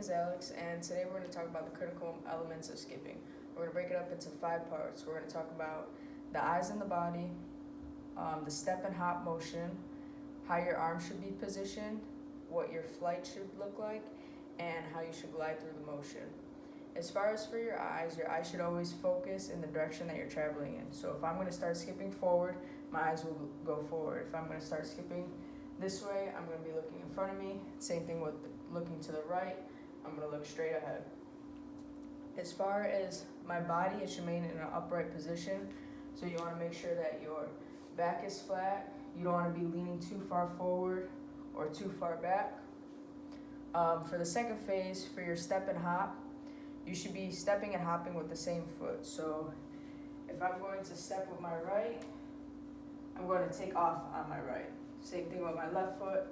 is Alex, and today we're going to talk about the critical elements of skipping. We're going to break it up into 5 parts. We're going to talk about the eyes and the body, the step and hop motion, how your arms should be positioned, what your flight should look like, and how you should glide through the motion. As far as for your eyes should always focus in the direction that you're traveling in. So if I'm going to start skipping forward, my eyes will go forward. If I'm going to start skipping this way, I'm going to be looking in front of me. Same thing with looking to the right, I'm going to look straight ahead. As far as my body, it should remain in an upright position. So you want to make sure that your back is flat. You don't want to be leaning too far forward or too far back. For the second phase, for your step and hop, you should be stepping and hopping with the same foot. So if I'm going to step with my right, I'm going to take off on my right. Same thing with my left foot.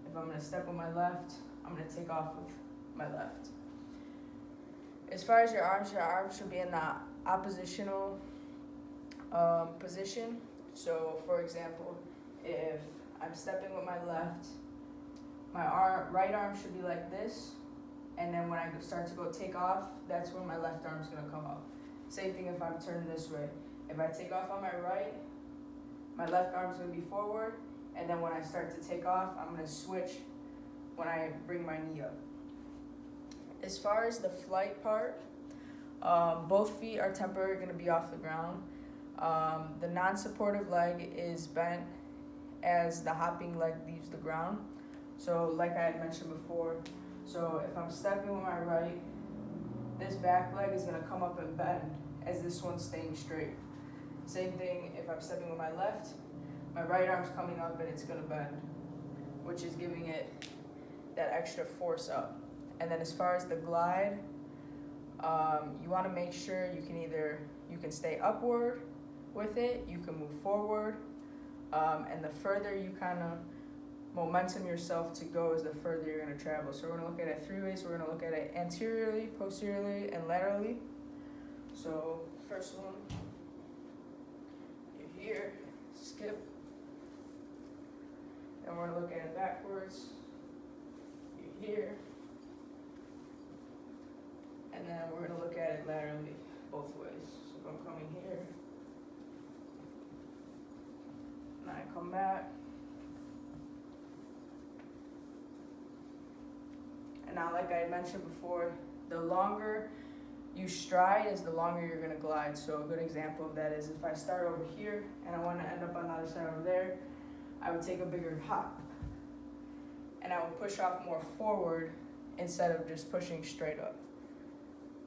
If I'm going to step with my left, I'm going to take off with my left. As far as your arms should be in the oppositional position. So for example, if I'm stepping with my left, my right arm should be like this, and then when I start to go take off, that's when my left arm's going to come up. Same thing if I'm turned this way. If I take off on my right, my left arm's going to be forward, and then when I start to take off, I'm going to switch when I bring my knee up. As far as the flight part, both feet are temporarily going to be off the ground. The non-supportive leg is bent as the hopping leg leaves the ground. So like I had mentioned before, so if I'm stepping with my right, this back leg is going to come up and bend as this one's staying straight. Same thing if I'm stepping with my left, my right arm's coming up and it's going to bend, which is giving it that extra force up. And then as far as the glide, you want to make sure you can stay upward with it, you can move forward, and the further you kind of momentum yourself to go is the further you're going to travel. So we're going to look at it 3 ways. We're going to look at it anteriorly, posteriorly, and laterally. So first one, you're here, skip. Then we're going to look at it backwards. You're here. And then we're going to look at it laterally, both ways. So if I'm coming here, and I come back. And now, like I had mentioned before, the longer you stride is the longer you're going to glide. So a good example of that is if I start over here and I want to end up on the other side over there, I would take a bigger hop. And I would push off more forward instead of just pushing straight up.